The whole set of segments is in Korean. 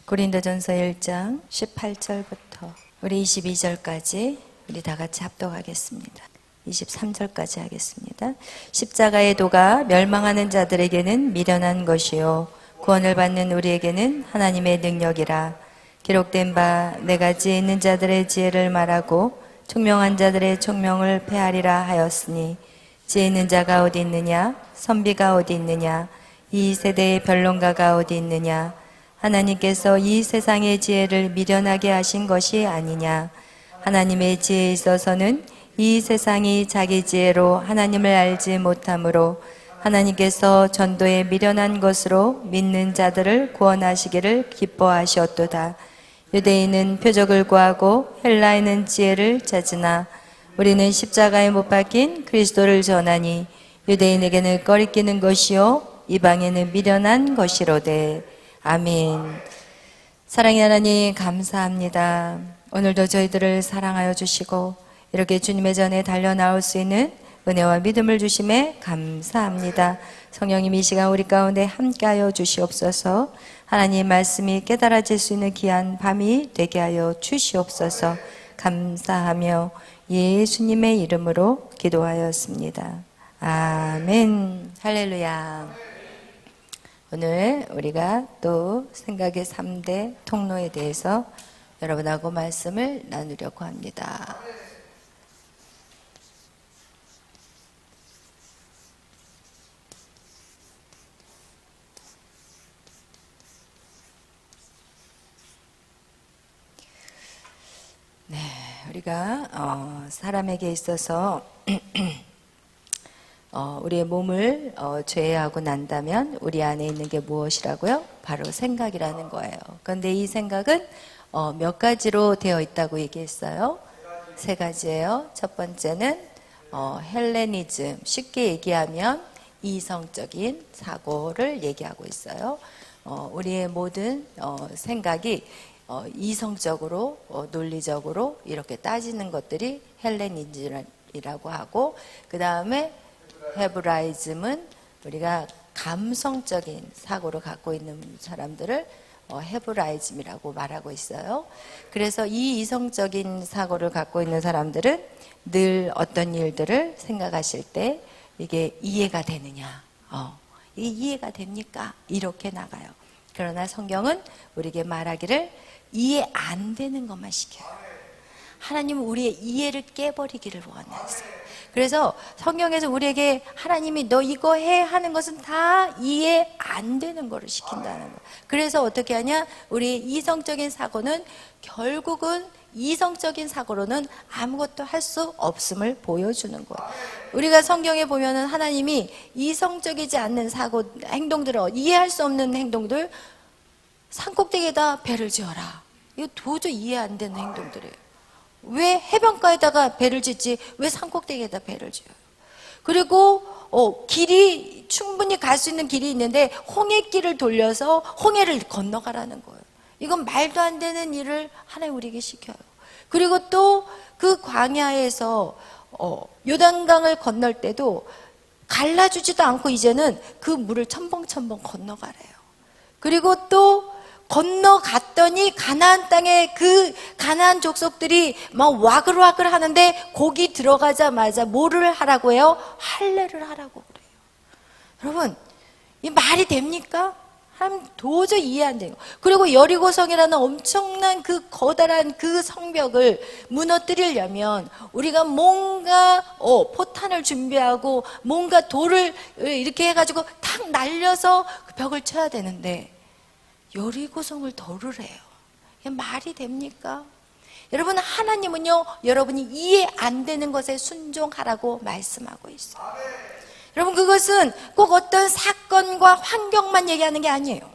고린도전서 1장 18절부터 우리 22절까지 우리 다 같이 합독하겠습니다. 23절까지 하겠습니다. 십자가의 도가 멸망하는 자들에게는 미련한 것이요 구원을 받는 우리에게는 하나님의 능력이라. 기록된 바 내가 지혜 있는 자들의 지혜를 말하고 총명한 자들의 총명을 폐하리라 하였으니, 지혜 있는 자가 어디 있느냐? 선비가 어디 있느냐? 이 세대의 변론가가 어디 있느냐? 하나님께서 이 세상의 지혜를 미련하게 하신 것이 아니냐? 하나님의 지혜에 있어서는 이 세상이 자기 지혜로 하나님을 알지 못하므로 하나님께서 전도에 미련한 것으로 믿는 자들을 구원하시기를 기뻐하셨도다. 유대인은 표적을 구하고 헬라인은 지혜를 찾으나 우리는 십자가에 못 박힌 그리스도를 전하니 유대인에게는 꺼리끼는 것이요 이방에는 미련한 것이로되. 아멘. 사랑의 하나님 감사합니다. 오늘도 저희들을 사랑하여 주시고 이렇게 주님의 전에 달려나올 수 있는 은혜와 믿음을 주심에 감사합니다. 성령님 이 시간 우리 가운데 함께하여 주시옵소서. 하나님의 말씀이 깨달아질 수 있는 귀한 밤이 되게 하여 주시옵소서. 감사하며 예수님의 이름으로 기도하였습니다. 아멘. 할렐루야. 오늘 우리가 또 생각의 3대 통로에 대해서 여러분하고 말씀을 나누려고 합니다. 네, 우리가 사람에게 있어서 우리의 몸을 죄하고 난다면 우리 안에 있는 게 무엇이라고요? 바로 생각이라는 거예요. 그런데 이 생각은 몇 가지로 되어 있다고 얘기했어요? 3가지예요. 첫 번째는 헬레니즘, 쉽게 얘기하면 이성적인 사고를 얘기하고 있어요. 우리의 모든 생각이 이성적으로 논리적으로 이렇게 따지는 것들이 헬레니즘이라고 하고, 그 다음에 헤브라이즘은 우리가 감성적인 사고를 갖고 있는 사람들을 헤브라이즘이라고 말하고 있어요. 그래서 이 이성적인 사고를 갖고 있는 사람들은 늘 어떤 일들을 생각하실 때 이게 이해가 되느냐, 이게 이해가 됩니까? 이렇게 나가요. 그러나 성경은 우리에게 말하기를 이해 안 되는 것만 시켜요. 하나님은 우리의 이해를 깨버리기를 원하세요. 그래서 성경에서 우리에게 하나님이 너 이거 해 하는 것은 다 이해 안 되는 거를 시킨다는 거예요. 그래서 어떻게 하냐? 우리의 이성적인 사고는 결국은 이성적인 사고로는 아무것도 할 수 없음을 보여주는 거예요. 우리가 성경에 보면은 하나님이 이성적이지 않는 사고, 행동들을 이해할 수 없는 행동들, 산꼭대기에다 배를 지어라. 이거 도저히 이해 안 되는 행동들이에요. 왜 해변가에다가 배를 짓지 왜 산꼭대기에다 배를 지어요? 그리고 길이 충분히 갈 수 있는 길이 있는데 홍해길을 돌려서 홍해를 건너가라는 거예요. 이건 말도 안 되는 일을 하나님 우리에게 시켜요. 그리고 또 그 광야에서 요단강을 건널 때도 갈라주지도 않고 이제는 그 물을 첨벙첨벙 건너가래요. 그리고 또 건너갔더니 가나안 땅에 그 가나안 족속들이 막 와글와글 하는데 거기 들어가자마자 뭐를 하라고 해요? 할례를 하라고 그래요. 여러분, 이 말이 됩니까? 하나님 도저히 이해 안 돼요. 그리고 여리고성이라는 엄청난 그 거대한 그 성벽을 무너뜨리려면 우리가 뭔가 포탄을 준비하고 뭔가 돌을 이렇게 해가지고 탁 날려서 그 벽을 쳐야 되는데 여리고성을 덜으래요. 이게 말이 됩니까? 여러분, 하나님은요, 여러분이 이해 안 되는 것에 순종하라고 말씀하고 있어요. 여러분, 그것은 꼭 어떤 사건과 환경만 얘기하는 게 아니에요.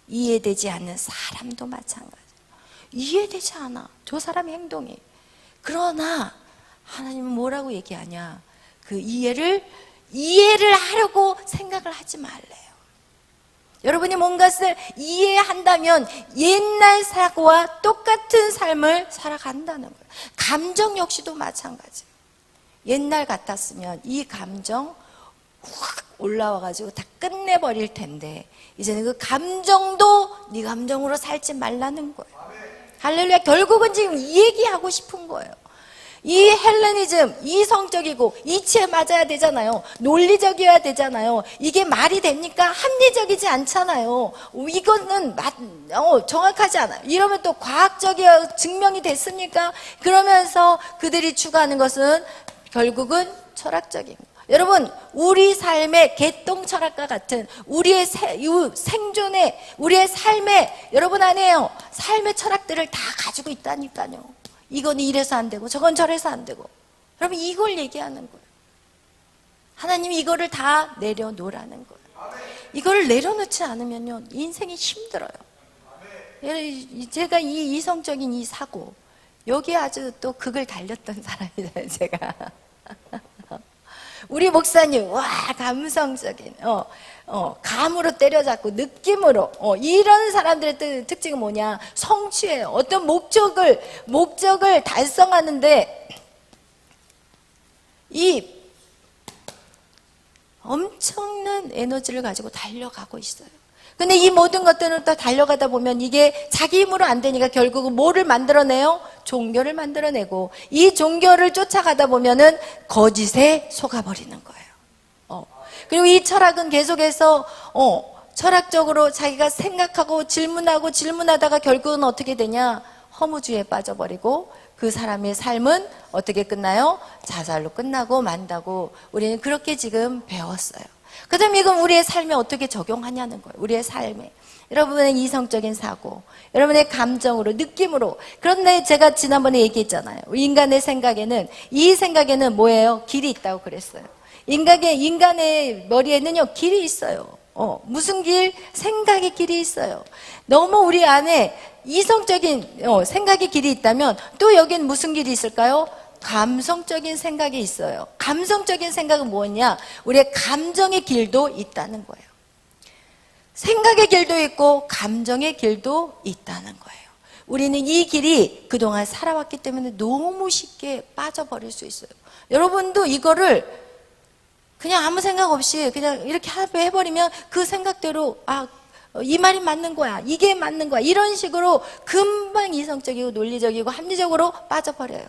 이해되지 않는 사람도 마찬가지예요. 이해되지 않아, 저 사람의 행동이. 그러나 하나님은 뭐라고 얘기하냐? 그 이해를 하려고 생각을 하지 말래요. 여러분이 뭔가를 이해한다면 옛날 사고와 똑같은 삶을 살아간다는 거예요. 감정 역시도 마찬가지예요. 옛날 같았으면 이 감정 확 올라와가지고 다 끝내버릴 텐데 이제는 그 감정도 네 감정으로 살지 말라는 거예요. 할렐루야. 결국은 지금 이 얘기하고 싶은 거예요. 이 헬레니즘, 이성적이고 이치에 맞아야 되잖아요. 논리적이어야 되잖아요. 이게 말이 됩니까? 합리적이지 않잖아요. 이거는 정확하지 않아요. 이러면 또 과학적이어 증명이 됐습니까? 그러면서 그들이 추구하는 것은 결국은 철학적인 거예요. 여러분, 우리 삶의 개똥 철학과 같은 우리의 생존의 우리의 삶의 여러분 안에요, 삶의 철학들을 다 가지고 있다니까요. 이건 이래서 안 되고 저건 저래서 안 되고. 여러분, 이걸 얘기하는 거예요. 하나님이 이거를 다 내려놓으라는 거예요. 이거를 내려놓지 않으면요, 인생이 힘들어요. 제가 이 이성적인 이 사고, 여기에 아주 또 극을 달렸던 사람이잖아요, 제가. 우리 목사님, 와, 감성적인, 감으로 때려잡고 느낌으로, 이런 사람들의 특징은 뭐냐? 성취예요. 어떤 목적을 달성하는데 이 엄청난 에너지를 가지고 달려가고 있어요. 근데 이 모든 것들은 또 달려가다 보면 이게 자기 힘으로 안 되니까 결국은 뭐를 만들어내요? 종교를 만들어내고, 이 종교를 쫓아가다 보면은 거짓에 속아버리는 거예요. 그리고 이 철학은 계속해서 철학적으로 자기가 생각하고 질문하다가 결국은 어떻게 되냐? 허무주의에 빠져버리고 그 사람의 삶은 어떻게 끝나요? 자살로 끝나고 만다고 우리는 그렇게 지금 배웠어요. 그 다음에 이건 우리의 삶에 어떻게 적용하냐는 거예요. 우리의 삶에. 여러분의 이성적인 사고, 여러분의 감정으로, 느낌으로. 그런데 제가 지난번에 얘기했잖아요. 인간의 생각에는 뭐예요? 길이 있다고 그랬어요. 인간의 머리에는요, 길이 있어요. 무슨 길? 생각의 길이 있어요. 너무 우리 안에 이성적인 생각의 길이 있다면 또 여긴 무슨 길이 있을까요? 감성적인 생각이 있어요. 감성적인 생각은 뭐냐? 우리의 감정의 길도 있다는 거예요. 생각의 길도 있고 감정의 길도 있다는 거예요. 우리는 이 길이 그동안 살아왔기 때문에 너무 쉽게 빠져버릴 수 있어요. 여러분도 이거를 그냥 아무 생각 없이 그냥 이렇게 해버리면 그 생각대로 이 말이 맞는 거야, 이게 맞는 거야, 이런 식으로 금방 이성적이고 논리적이고 합리적으로 빠져버려요.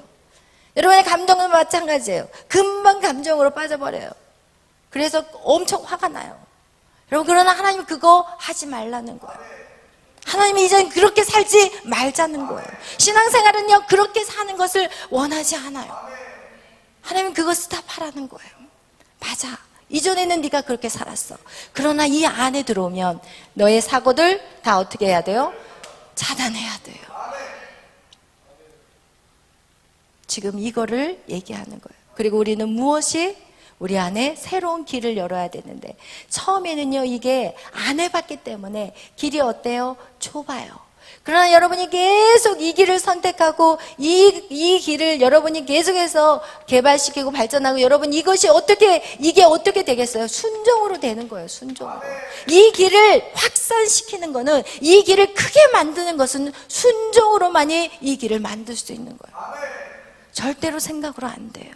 여러분의 감정은 마찬가지예요. 금방 감정으로 빠져버려요. 그래서 엄청 화가 나요. 여러분, 그러나 하나님 그거 하지 말라는 거예요. 하나님이 이제는 그렇게 살지 말자는 거예요. 신앙생활은요, 그렇게 사는 것을 원하지 않아요. 하나님은 그거 스탑하라는 거예요. 맞아, 이전에는 네가 그렇게 살았어. 그러나 이 안에 들어오면 너의 사고들 다 어떻게 해야 돼요? 차단해야 돼요. 지금 이거를 얘기하는 거예요. 그리고 우리는 무엇이? 우리 안에 새로운 길을 열어야 되는데, 처음에는요, 이게 안 해봤기 때문에 길이 어때요? 좁아요. 그러나 여러분이 계속 이 길을 선택하고 이 길을 여러분이 계속해서 개발시키고 발전하고, 여러분 이게 어떻게 되겠어요? 순종으로 되는 거예요. 순종으로. 이 길을 확산시키는 거는, 이 길을 크게 만드는 것은 순종으로만이 이 길을 만들 수 있는 거예요. 절대로 생각으로 안 돼요.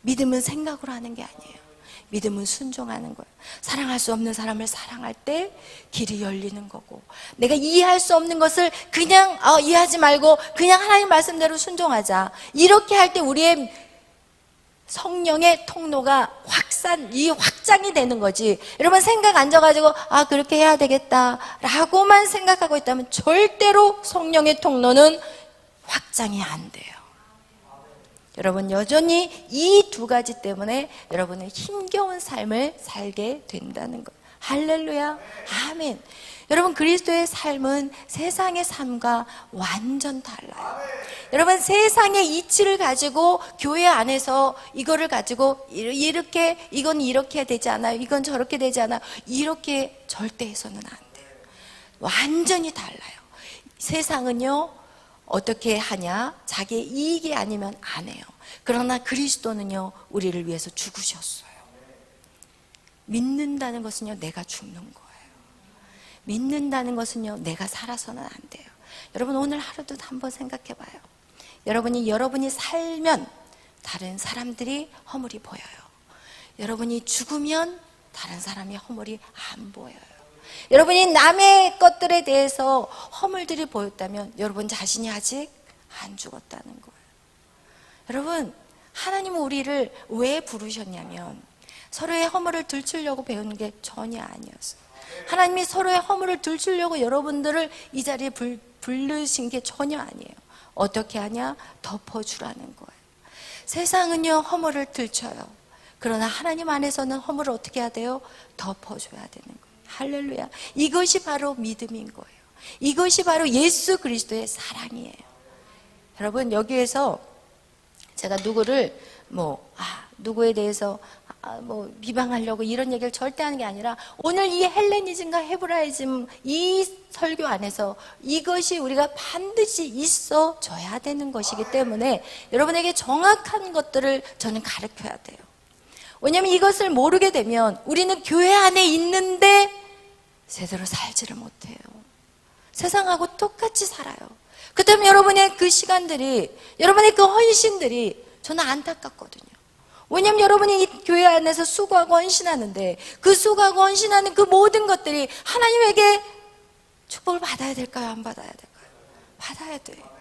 믿음은 생각으로 하는 게 아니에요. 믿음은 순종하는 거예요. 사랑할 수 없는 사람을 사랑할 때 길이 열리는 거고, 내가 이해할 수 없는 것을 그냥 이해하지 말고 그냥 하나님 말씀대로 순종하자. 이렇게 할 때 우리의 성령의 통로가 확장이 되는 거지. 여러분, 생각 앉아가지고 그렇게 해야 되겠다 라고만 생각하고 있다면 절대로 성령의 통로는 확장이 안 돼요. 여러분, 여전히 이 두 가지 때문에 여러분은 힘겨운 삶을 살게 된다는 거예요. 할렐루야, 아멘. 여러분, 그리스도의 삶은 세상의 삶과 완전 달라요. 여러분, 세상의 이치를 가지고 교회 안에서 이거를 가지고 이건 이렇게 되지 않아요, 이건 저렇게 되지 않아요, 이렇게 절대 해서는 안 돼요. 완전히 달라요. 세상은요, 어떻게 하냐? 자기의 이익이 아니면 안 해요. 그러나 그리스도는요, 우리를 위해서 죽으셨어요. 믿는다는 것은요, 내가 죽는 거예요. 믿는다는 것은요, 내가 살아서는 안 돼요. 여러분, 오늘 하루도 한번 생각해 봐요. 여러분이 살면 다른 사람들이 허물이 보여요. 여러분이 죽으면 다른 사람의 허물이 안 보여요. 여러분이 남의 것들에 대해서 허물들이 보였다면 여러분 자신이 아직 안 죽었다는 거예요. 여러분, 하나님은 우리를 왜 부르셨냐면 서로의 허물을 들추려고 배우는 게 전혀 아니었어요. 하나님이 서로의 허물을 들추려고 여러분들을 이 자리에 부르신 게 전혀 아니에요. 어떻게 하냐? 덮어주라는 거예요. 세상은요, 허물을 들춰요. 그러나 하나님 안에서는 허물을 어떻게 해야 돼요? 덮어줘야 되는 거예요. 할렐루야. 이것이 바로 믿음인 거예요. 이것이 바로 예수 그리스도의 사랑이에요. 여러분, 여기에서 제가 누구를 누구에 대해서 비방하려고 이런 얘기를 절대 하는 게 아니라 오늘 이 헬레니즘과 헤브라이즘 이 설교 안에서 이것이 우리가 반드시 있어져야 되는 것이기 때문에 여러분에게 정확한 것들을 저는 가르쳐야 돼요. 왜냐하면 이것을 모르게 되면 우리는 교회 안에 있는데 제대로 살지를 못해요. 세상하고 똑같이 살아요. 그 때문에 여러분의 그 시간들이, 여러분의 그 헌신들이 저는 안타깝거든요. 왜냐하면 여러분이 이 교회 안에서 수고하고 헌신하는데 그 수고하고 헌신하는 그 모든 것들이 하나님에게 축복을 받아야 될까요? 안 받아야 될까요? 받아야 돼요.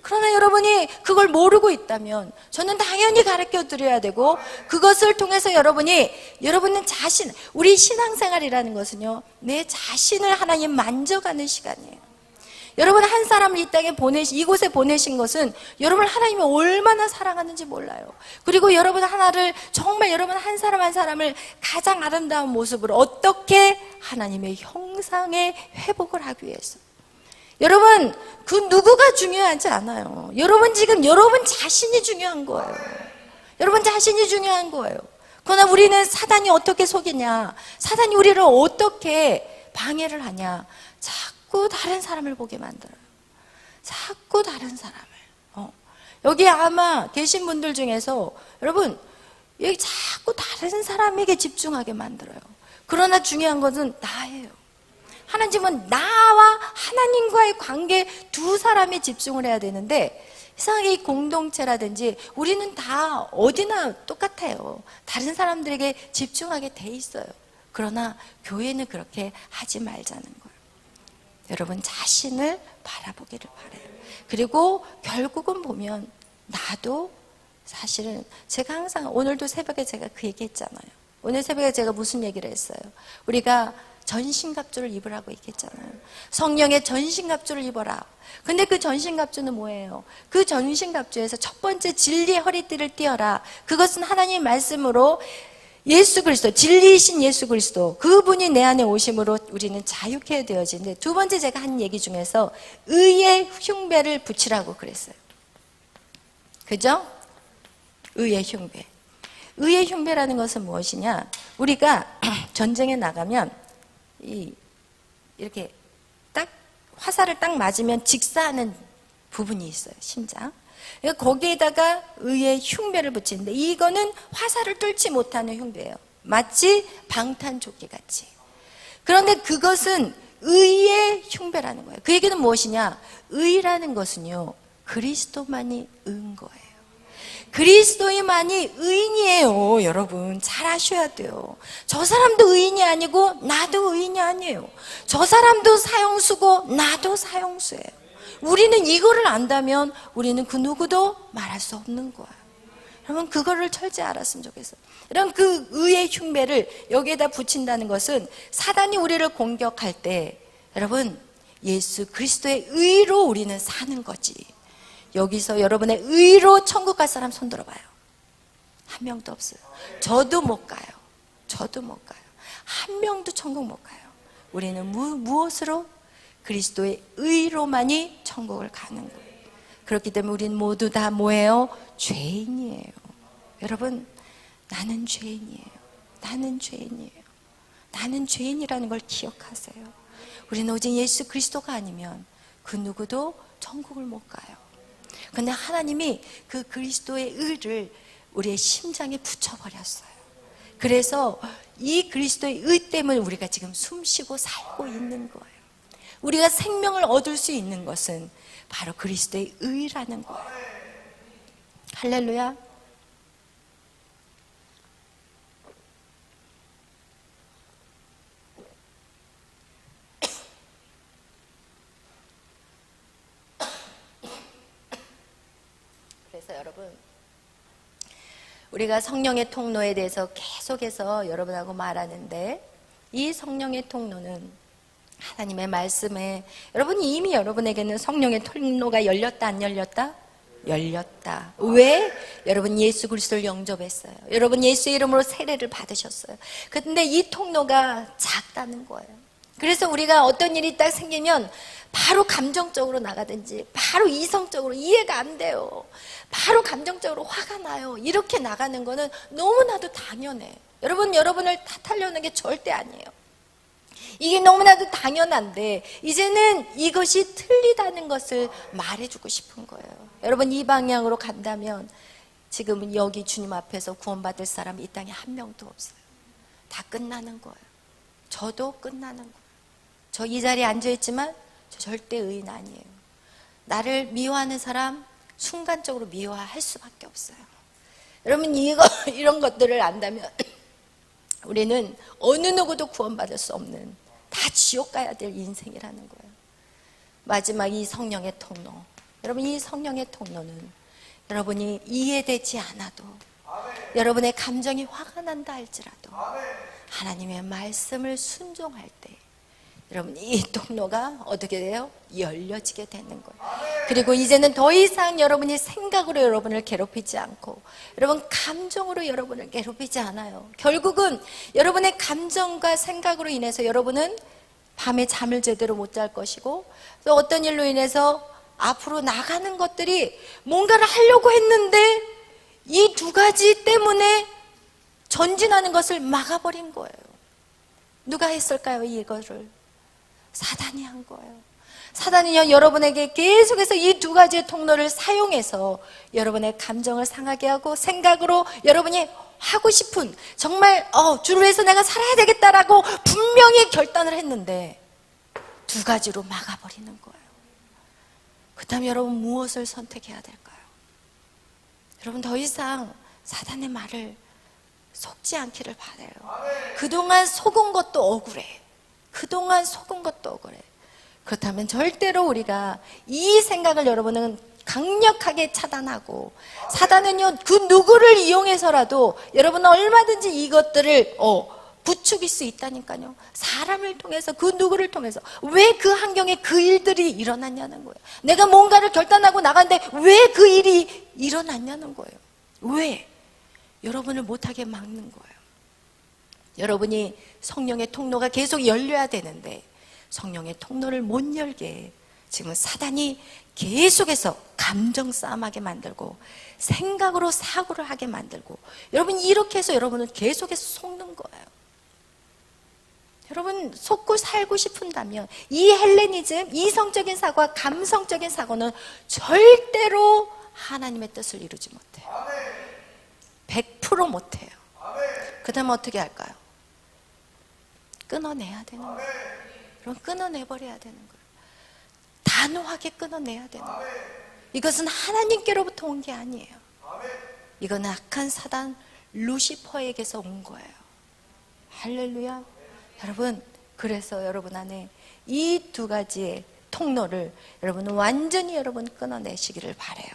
그러나 여러분이 그걸 모르고 있다면 저는 당연히 가르쳐 드려야 되고, 그것을 통해서 여러분은 우리 신앙생활이라는 것은요, 내 자신을 하나님 만져가는 시간이에요. 여러분 한 사람을 이 땅에 이곳에 보내신 것은 여러분 하나님이 얼마나 사랑하는지 몰라요. 그리고 여러분 정말 여러분 한 사람 한 사람을 가장 아름다운 모습으로 어떻게 하나님의 형상의 회복을 하기 위해서. 여러분 그 누구가 중요하지 않아요. 여러분 자신이 중요한 거예요. 여러분 자신이 중요한 거예요. 그러나 우리는 사단이 어떻게 속이냐, 사단이 우리를 어떻게 방해를 하냐, 자꾸 다른 사람을 보게 만들어요. 자꾸 다른 사람을. 여기 아마 계신 분들 중에서 여러분 여기 자꾸 다른 사람에게 집중하게 만들어요. 그러나 중요한 것은 나예요. 하나님은 나와 하나님과의 관계 두 사람이 집중을 해야 되는데, 이상하게 이 공동체라든지 우리는 다 어디나 똑같아요. 다른 사람들에게 집중하게 돼 있어요. 그러나 교회는 그렇게 하지 말자는 거예요. 여러분 자신을 바라보기를 바라요. 그리고 결국은 보면 나도 사실은 제가 항상 오늘도 새벽에 제가 그 얘기 했잖아요. 오늘 새벽에 제가 무슨 얘기를 했어요? 우리가 전신갑주를 입으라고 얘기했잖아요. 성령의 전신갑주를 입어라. 근데 그 전신갑주는 뭐예요? 그 전신갑주에서 첫 번째 진리의 허리띠를 띠어라. 그것은 하나님 말씀으로 예수 그리스도, 진리이신 예수 그리스도, 그분이 내 안에 오심으로 우리는 자유케 되어지는데, 두 번째 제가 한 얘기 중에서 의의 흉배를 붙이라고 그랬어요. 그죠? 의의 흉배. 의의 흉배라는 것은 무엇이냐? 우리가 전쟁에 나가면 이렇게 딱 화살을 딱 맞으면 직사하는 부분이 있어요. 심장. 거기에다가 의의 흉배를 붙이는데, 이거는 화살을 뚫지 못하는 흉배예요. 마치 방탄조끼 같이. 그런데 그것은 의의 흉배라는 거예요. 그 얘기는 무엇이냐? 의라는 것은요, 그리스도만이 은 거예요. 그리스도만이 의인이에요. 여러분 잘 아셔야 돼요. 저 사람도 의인이 아니고 나도 의인이 아니에요. 저 사람도 사형수고 나도 사형수예요. 우리는 이거를 안다면 우리는 그 누구도 말할 수 없는 거예요. 여러분 그거를 철저히 알았으면 좋겠어요. 이런 그 의의 흉배를 여기에다 붙인다는 것은 사단이 우리를 공격할 때 여러분 예수 그리스도의 의로 우리는 사는 거지. 여기서 여러분의 의로 천국 갈 사람 손 들어봐요. 한 명도 없어요. 저도 못 가요. 저도 못 가요. 한 명도 천국 못 가요. 우리는 무엇으로? 그리스도의 의로만이 천국을 가는 거예요. 그렇기 때문에 우리는 모두 다 뭐예요? 죄인이에요. 여러분 나는 죄인이에요. 나는 죄인이에요. 나는 죄인이라는 걸 기억하세요. 우리는 오직 예수 그리스도가 아니면 그 누구도 천국을 못 가요. 근데 하나님이 그 그리스도의 의를 우리의 심장에 붙여버렸어요. 그래서 이 그리스도의 의 때문에 우리가 지금 숨쉬고 살고 있는 거예요. 우리가 생명을 얻을 수 있는 것은 바로 그리스도의 의라는 거예요. 할렐루야. 그래서 여러분, 우리가 성령의 통로에 대해서 계속해서 여러분하고 말하는데, 이 성령의 통로는 하나님의 말씀에, 여러분이 이미 여러분에게는 성령의 통로가 열렸다 안 열렸다? 열렸다. 왜? 여러분 예수 그리스도를 영접했어요. 여러분 예수의 이름으로 세례를 받으셨어요. 근데 이 통로가 작다는 거예요. 그래서 우리가 어떤 일이 딱 생기면 바로 감정적으로 나가든지, 바로 이성적으로 이해가 안 돼요, 바로 감정적으로 화가 나요, 이렇게 나가는 거는 너무나도 당연해. 여러분, 여러분을 탓하려는 게 절대 아니에요. 이게 너무나도 당연한데, 이제는 이것이 틀리다는 것을 말해주고 싶은 거예요. 여러분, 이 방향으로 간다면 지금은 여기 주님 앞에서 구원받을 사람이 이 땅에 한 명도 없어요. 다 끝나는 거예요. 저도 끝나는 거예요. 저 이 자리에 앉아있지만 저 절대 의인 아니에요. 나를 미워하는 사람 순간적으로 미워할 수밖에 없어요. 여러분, 이런 것들을 안다면 우리는 어느 누구도 구원받을 수 없는, 다 지옥 가야 될 인생이라는 거예요. 마지막 이 성령의 통로, 여러분, 이 성령의 통로는 여러분이 이해되지 않아도, 여러분의 감정이 화가 난다 할지라도 하나님의 말씀을 순종할 때 여러분, 이 통로가 어떻게 돼요? 열려지게 되는 거예요. 그리고 이제는 더 이상 여러분이 생각으로 여러분을 괴롭히지 않고, 여러분 감정으로 여러분을 괴롭히지 않아요. 결국은 여러분의 감정과 생각으로 인해서 여러분은 밤에 잠을 제대로 못 잘 것이고, 또 어떤 일로 인해서 앞으로 나가는 것들이 뭔가를 하려고 했는데 이 두 가지 때문에 전진하는 것을 막아버린 거예요. 누가 했을까요? 이거를 사단이 한 거예요. 사단이요, 여러분에게 계속해서 이 두 가지의 통로를 사용해서 여러분의 감정을 상하게 하고, 생각으로 여러분이 하고 싶은, 정말 주를 위해서 내가 살아야 되겠다라고 분명히 결단을 했는데 두 가지로 막아버리는 거예요. 그 다음에 여러분, 무엇을 선택해야 될까요? 여러분, 더 이상 사단의 말을 속지 않기를 바라요. 그동안 속은 것도 억울해. 그동안 속은 것도 억울해. 그렇다면 절대로 우리가 이 생각을 여러분은 강력하게 차단하고, 사단은요, 그 누구를 이용해서라도 여러분은 얼마든지 이것들을 부추길 수 있다니까요. 사람을 통해서, 그 누구를 통해서. 왜 그 환경에 그 일들이 일어났냐는 거예요. 내가 뭔가를 결단하고 나갔는데 왜 그 일이 일어났냐는 거예요. 왜? 여러분을 못하게 막는 거예요. 여러분이 성령의 통로가 계속 열려야 되는데 성령의 통로를 못 열게 지금 사단이 계속해서 감정 싸움하게 만들고, 생각으로 사고를 하게 만들고, 여러분 이렇게 해서 여러분은 계속해서 속는 거예요. 여러분, 속고 살고 싶은다면 이 헬레니즘, 이성적인 사고와 감성적인 사고는 절대로 하나님의 뜻을 이루지 못해요. 100% 못해요. 그 다음에 어떻게 할까요? 끊어내야 되는 거예요. 그럼 끊어내버려야 되는 거예요. 단호하게 끊어내야 되는 거예요. 이것은 하나님께로부터 온 게 아니에요. 이건 악한 사단 루시퍼에게서 온 거예요. 할렐루야. 여러분, 그래서 여러분 안에 이 두 가지의 통로를 여러분은 완전히 여러분 끊어내시기를 바라요.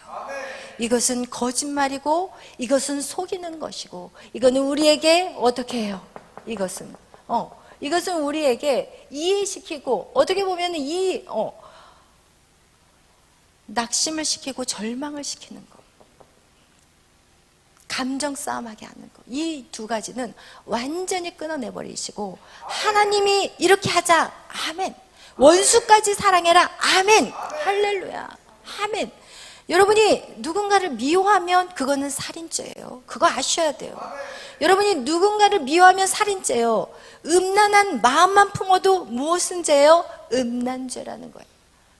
이것은 거짓말이고, 이것은 속이는 것이고, 이거는 우리에게 어떻게 해요? 이것은 우리에게 이해시키고, 어떻게 보면 낙심을 시키고 절망을 시키는 거, 감정 싸움하게 하는 거, 이 두 가지는 완전히 끊어내버리시고, 하나님이 이렇게 하자, 아멘. 원수까지 사랑해라, 아멘. 할렐루야, 아멘. 여러분이 누군가를 미워하면 그거는 살인죄예요. 그거 아셔야 돼요. 여러분이 누군가를 미워하면 살인죄예요. 음란한 마음만 품어도 무엇은 죄예요? 음란죄라는 거예요.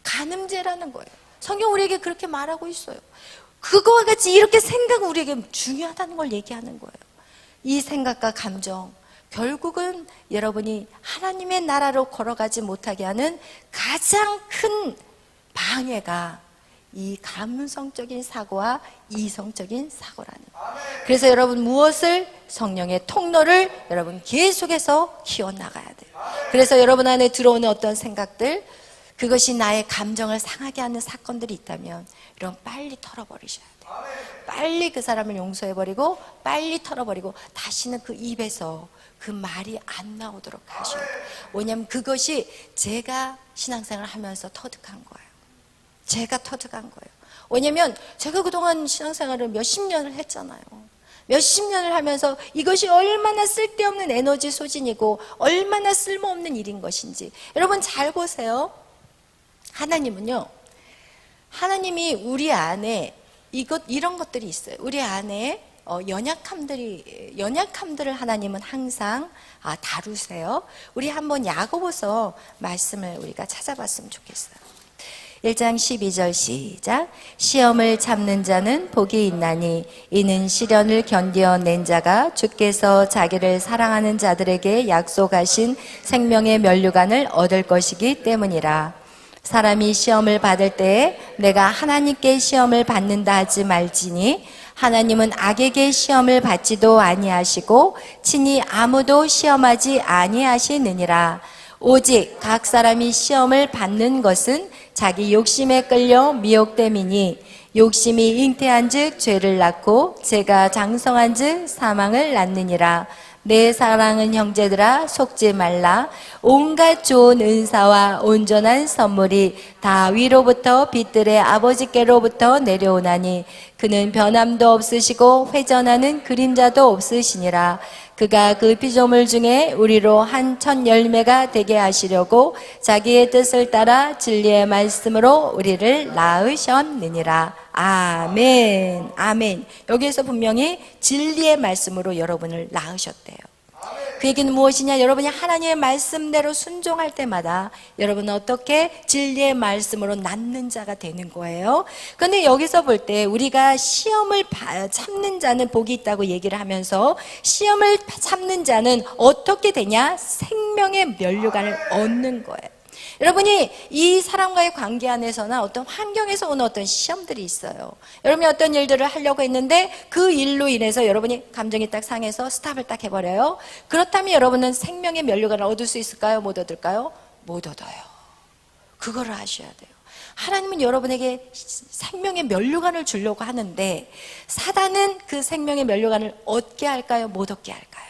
간음죄라는 거예요. 성경 우리에게 그렇게 말하고 있어요. 그거와 같이 이렇게 생각은 우리에게 중요하다는 걸 얘기하는 거예요. 이 생각과 감정, 결국은 여러분이 하나님의 나라로 걸어가지 못하게 하는 가장 큰 방해가 이 감성적인 사고와 이성적인 사고라는 거예요. 그래서 여러분, 무엇을? 성령의 통로를 여러분 계속해서 키워나가야 돼요. 그래서 여러분 안에 들어오는 어떤 생각들, 그것이 나의 감정을 상하게 하는 사건들이 있다면 여러분 빨리 털어버리셔야 돼요. 빨리 그 사람을 용서해버리고 빨리 털어버리고 다시는 그 입에서 그 말이 안 나오도록 하셔야 돼요. 왜냐하면 그것이 제가 신앙생활을 하면서 터득한 거예요. 제가 터득한 거예요. 왜냐하면 제가 그동안 신앙생활을 몇십 년을 했잖아요. 몇십 년을 하면서 이것이 얼마나 쓸데없는 에너지 소진이고 얼마나 쓸모없는 일인 것인지 여러분 잘 보세요. 하나님은요, 하나님이 우리 안에 이런 것들이 있어요. 우리 안에 연약함들을 하나님은 항상 다루세요. 우리 한번 야고보서 말씀을 우리가 찾아봤으면 좋겠어요. 1장 12절 시작. 시험을 참는 자는 복이 있나니 이는 시련을 견디어낸 자가 주께서 자기를 사랑하는 자들에게 약속하신 생명의 면류관을 얻을 것이기 때문이라. 사람이 시험을 받을 때에 내가 하나님께 시험을 받는다 하지 말지니 하나님은 악에게 시험을 받지도 아니하시고 친히 아무도 시험하지 아니하시느니라. 오직 각 사람이 시험을 받는 것은 자기 욕심에 끌려 미혹됨이니 욕심이 잉태한즉 죄를 낳고 죄가 장성한즉 사망을 낳느니라. 내 사랑하는 형제들아 속지 말라. 온갖 좋은 은사와 온전한 선물이 다 위로부터 빛들의 아버지께로부터 내려오나니 그는 변함도 없으시고 회전하는 그림자도 없으시니라. 그가 그 피조물 중에 우리로 한 첫 열매가 되게 하시려고 자기의 뜻을 따라 진리의 말씀으로 우리를 낳으셨느니라. 아멘. 아멘. 여기에서 분명히 진리의 말씀으로 여러분을 낳으셨대요. 그 얘기는 무엇이냐? 여러분이 하나님의 말씀대로 순종할 때마다 여러분은 어떻게 진리의 말씀으로 낳는 자가 되는 거예요. 그런데 여기서 볼 때 우리가 시험을 참는 자는 복이 있다고 얘기를 하면서 시험을 참는 자는 어떻게 되냐? 생명의 면류관을 얻는 거예요. 여러분이 이 사람과의 관계 안에서나 어떤 환경에서 오는 어떤 시험들이 있어요. 여러분이 어떤 일들을 하려고 했는데 그 일로 인해서 여러분이 감정이 딱 상해서 스탑을 딱 해버려요. 그렇다면 여러분은 생명의 면류관을 얻을 수 있을까요? 못 얻을까요? 못 얻어요. 그거를 아셔야 돼요. 하나님은 여러분에게 생명의 면류관을 주려고 하는데 사단은 그 생명의 면류관을 얻게 할까요? 못 얻게 할까요?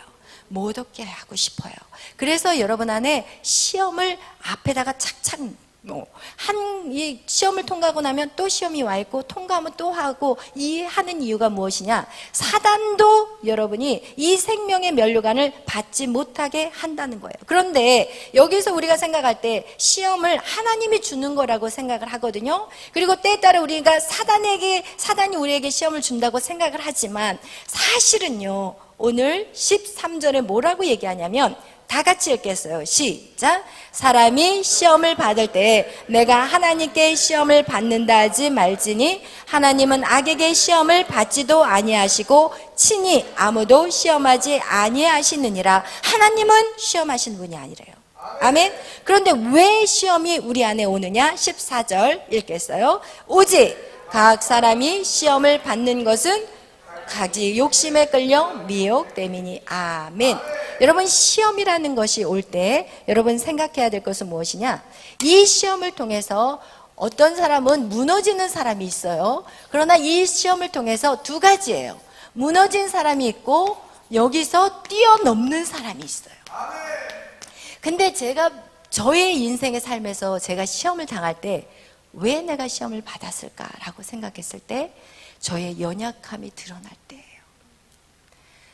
못 얻게 하고 싶어요. 그래서 여러분 안에 시험을 앞에다가 착착 이 시험을 통과하고 나면 또 시험이 와 있고 통과하면 또 하고 이 하는 이유가 무엇이냐? 사단도 여러분이 이 생명의 면류관을 받지 못하게 한다는 거예요. 그런데 여기서 우리가 생각할 때 시험을 하나님이 주는 거라고 생각을 하거든요. 그리고 때에 따라 우리가 사단이 우리에게 시험을 준다고 생각을 하지만 사실은요, 오늘 13절에 뭐라고 얘기하냐면 다 같이 읽겠어요. 시작. 사람이 시험을 받을 때 내가 하나님께 시험을 받는다 하지 말지니 하나님은 악에게 시험을 받지도 아니하시고 친히 아무도 시험하지 아니하시느니라. 하나님은 시험하시는 분이 아니래요. 아멘. 그런데 왜 시험이 우리 안에 오느냐? 14절 읽겠어요. 오직 각 사람이 시험을 받는 것은 가지 욕심에 끌려 미혹됨이니. 아멘. 여러분, 시험이라는 것이 올 때 여러분 생각해야 될 것은 무엇이냐? 이 시험을 통해서 어떤 사람은 무너지는 사람이 있어요. 그러나 이 시험을 통해서 두 가지예요. 무너진 사람이 있고 여기서 뛰어넘는 사람이 있어요. 근데 저의 인생의 삶에서 제가 시험을 당할 때 왜 내가 시험을 받았을까라고 생각했을 때 저의 연약함이 드러날 때예요.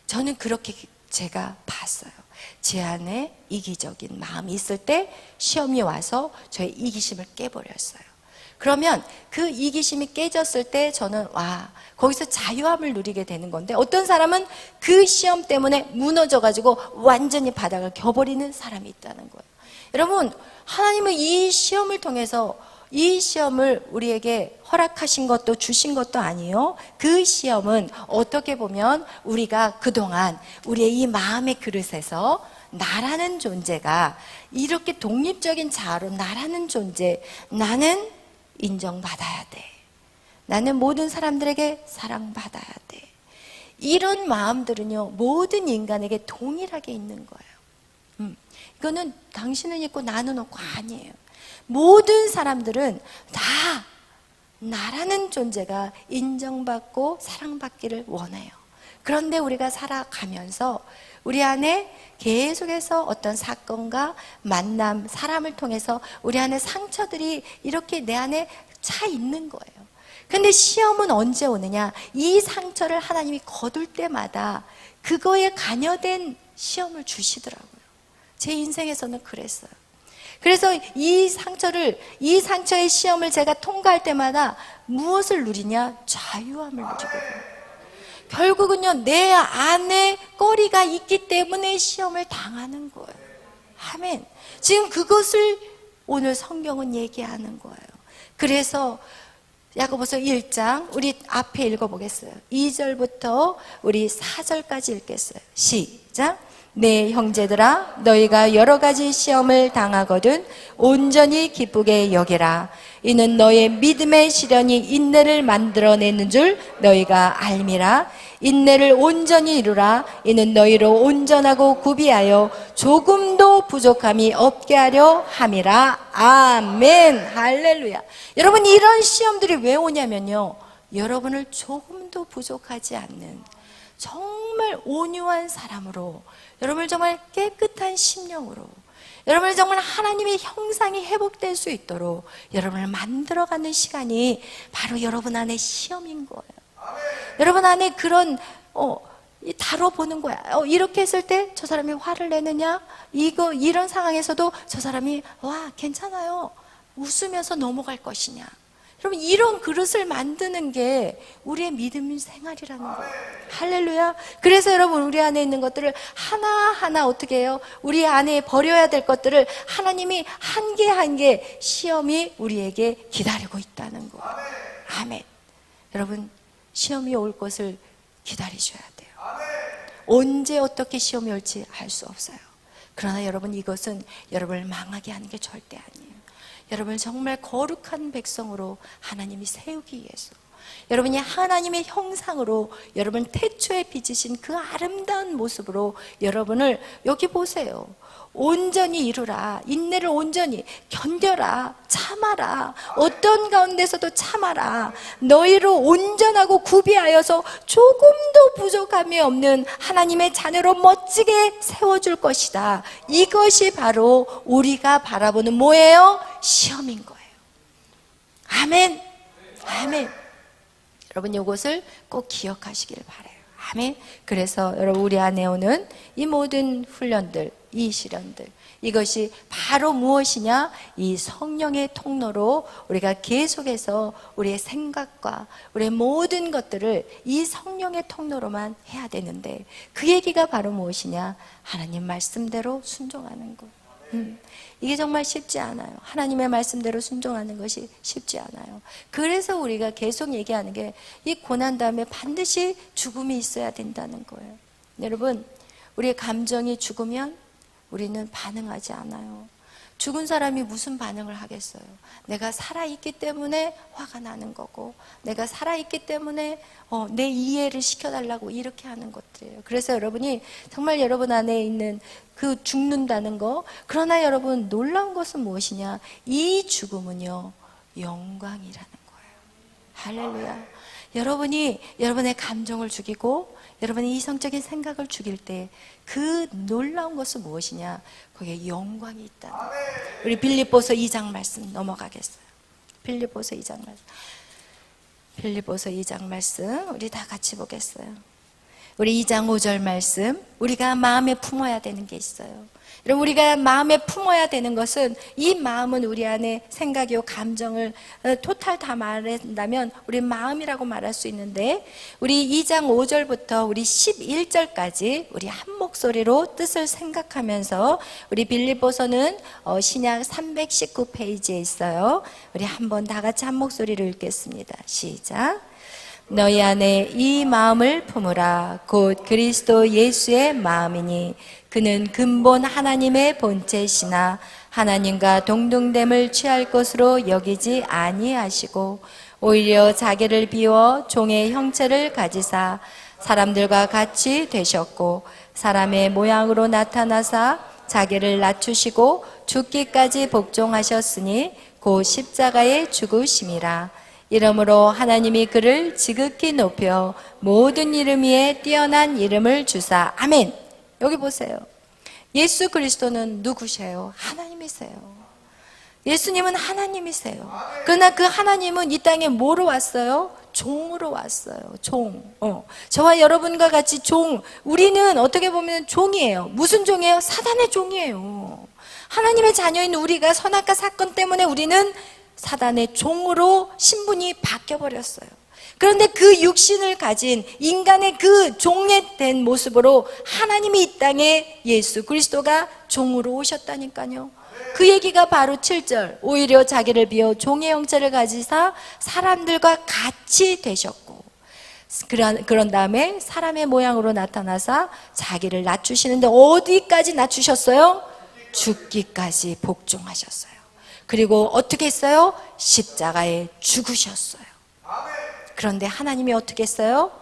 저는 그렇게 제가 봤어요. 제 안에 이기적인 마음이 있을 때 시험이 와서 저의 이기심을 깨버렸어요. 그러면 그 이기심이 깨졌을 때 저는 거기서 자유함을 누리게 되는 건데, 어떤 사람은 그 시험 때문에 무너져가지고 완전히 바닥을 겨버리는 사람이 있다는 거예요. 여러분, 하나님은 이 시험을 통해서 이 시험을 우리에게 허락하신 것도 주신 것도 아니에요. 그 시험은 어떻게 보면 우리가 그동안 우리의 이 마음의 그릇에서 나라는 존재가 이렇게 독립적인 자아로 나라는 존재, 나는 인정받아야 돼, 나는 모든 사람들에게 사랑받아야 돼, 이런 마음들은요 모든 인간에게 동일하게 있는 거예요. 이거는 당신은 있고 나는 없고 아니에요. 모든 사람들은 다 나라는 존재가 인정받고 사랑받기를 원해요. 그런데 우리가 살아가면서 우리 안에 계속해서 어떤 사건과 만남, 사람을 통해서 우리 안에 상처들이 이렇게 내 안에 차 있는 거예요. 근데 시험은 언제 오느냐? 이 상처를 하나님이 거둘 때마다 그거에 관여된 시험을 주시더라고요. 제 인생에서는 그랬어요. 그래서 이 상처의 시험을 제가 통과할 때마다 무엇을 누리냐? 자유함을 누리거든요. 결국은요, 내 안에 꺼리가 있기 때문에 시험을 당하는 거예요. 아멘. 지금 그것을 오늘 성경은 얘기하는 거예요. 그래서 야고보서 1장 우리 앞에 읽어보겠어요. 2절부터 우리 4절까지 읽겠어요. 시작. 내 형제들아, 너희가 여러 가지 시험을 당하거든 온전히 기쁘게 여기라. 이는 너의 믿음의 시련이 인내를 만들어내는 줄 너희가 알미라. 인내를 온전히 이루라. 이는 너희로 온전하고 구비하여 조금도 부족함이 없게 하려 함이라. 아멘. 할렐루야. 여러분, 이런 시험들이 왜 오냐면요, 여러분을 조금도 부족하지 않는 정말 온유한 사람으로, 여러분을 정말 깨끗한 심령으로, 여러분을 정말 하나님의 형상이 회복될 수 있도록 여러분을 만들어가는 시간이 바로 여러분 안에 시험인 거예요. 여러분 안에 그런 다뤄보는 거야. 이렇게 했을 때 저 사람이 화를 내느냐? 이런 상황에서도 저 사람이 와 괜찮아요, 웃으면서 넘어갈 것이냐? 여러분, 이런 그릇을 만드는 게 우리의 믿음 생활이라는 거예요. 할렐루야. 그래서 여러분, 우리 안에 있는 것들을 하나하나 어떻게 해요? 우리 안에 버려야 될 것들을 하나님이 한 개 한 개 시험이 우리에게 기다리고 있다는 거예요. 아멘. 여러분, 시험이 올 것을 기다리셔야 돼요. 언제 어떻게 시험이 올지 알 수 없어요. 그러나 여러분, 이것은 여러분을 망하게 하는 게 절대 아니에요. 여러분을 정말 거룩한 백성으로 하나님이 세우기 위해서, 여러분이 하나님의 형상으로 여러분 태초에 빚으신 그 아름다운 모습으로 여러분을 여기 보세요. 온전히 이루라. 인내를 온전히 견뎌라. 참아라. 어떤 가운데서도 참아라. 너희로 온전하고 구비하여서 조금도 부족함이 없는 하나님의 자녀로 멋지게 세워줄 것이다. 이것이 바로 우리가 바라보는 뭐예요? 시험인 거예요. 아멘. 아멘. 여러분, 이것을 꼭 기억하시길 바라요. 아멘. 그래서 여러분, 우리 안에 오는 이 모든 훈련들, 이 시련들, 이것이 바로 무엇이냐? 이 성령의 통로로 우리가 계속해서 우리의 생각과 우리의 모든 것들을 이 성령의 통로로만 해야 되는데, 그 얘기가 바로 무엇이냐? 하나님 말씀대로 순종하는 것. 이게 정말 쉽지 않아요. 하나님의 말씀대로 순종하는 것이 쉽지 않아요. 그래서 우리가 계속 얘기하는 게, 이 고난 다음에 반드시 죽음이 있어야 된다는 거예요. 여러분, 우리의 감정이 죽으면 우리는 반응하지 않아요. 죽은 사람이 무슨 반응을 하겠어요? 내가 살아있기 때문에 화가 나는 거고, 내가 살아있기 때문에 내 이해를 시켜달라고 이렇게 하는 것들이에요. 그래서 여러분이 정말 여러분 안에 있는 그 죽는다는 거, 그러나 여러분, 놀라운 것은 무엇이냐? 이 죽음은요, 영광이라는 거예요. 할렐루야. 여러분이 여러분의 감정을 죽이고 여러분의 이성적인 생각을 죽일 때 그 놀라운 것은 무엇이냐? 거기에 영광이 있다. 우리 빌립보서 2장 말씀 넘어가겠어요. 빌립보서 2장 말씀. 빌립보서 2장 말씀 우리 다 같이 보겠어요. 우리 2장 5절 말씀, 우리가 마음에 품어야 되는 게 있어요. 여러분, 우리가 마음에 품어야 되는 것은, 이 마음은 우리 안에 생각이요 감정을 토탈 다 말한다면 우리 마음이라고 말할 수 있는데, 우리 2장 5절부터 우리 11절까지 우리 한 목소리로 뜻을 생각하면서, 우리 빌립보서는 신약 319페이지에 있어요. 우리 한번 다 같이 한 목소리로 읽겠습니다. 시작. 너희 안에 이 마음을 품으라. 곧 그리스도 예수의 마음이니 그는 근본 하나님의 본체시나 하나님과 동등됨을 취할 것으로 여기지 아니하시고 오히려 자기를 비워 종의 형체를 가지사 사람들과 같이 되셨고 사람의 모양으로 나타나사 자기를 낮추시고 죽기까지 복종하셨으니 곧 십자가에 죽으심이라. 이러므로 하나님이 그를 지극히 높여 모든 이름 위에 뛰어난 이름을 주사. 아멘. 여기 보세요. 예수 그리스도는 누구세요? 하나님이세요. 예수님은 하나님이세요. 그러나 그 하나님은 이 땅에 뭐로 왔어요? 종으로 왔어요. 종. 저와 여러분과 같이 종. 우리는 어떻게 보면 종이에요. 무슨 종이에요? 사단의 종이에요. 하나님의 자녀인 우리가 선악과 사건 때문에 우리는 사단의 종으로 신분이 바뀌어버렸어요. 그런데 그 육신을 가진 인간의 그 종에 된 모습으로 하나님이 이 땅에 예수 그리스도가 종으로 오셨다니까요. 그 얘기가 바로 7절. 오히려 자기를 비워 종의 형체를 가지사 사람들과 같이 되셨고, 그런 다음에 사람의 모양으로 나타나사 자기를 낮추시는데 어디까지 낮추셨어요? 죽기까지 복종하셨어요. 그리고 어떻게 했어요? 십자가에 죽으셨어요. 그런데 하나님이 어떻게 했어요?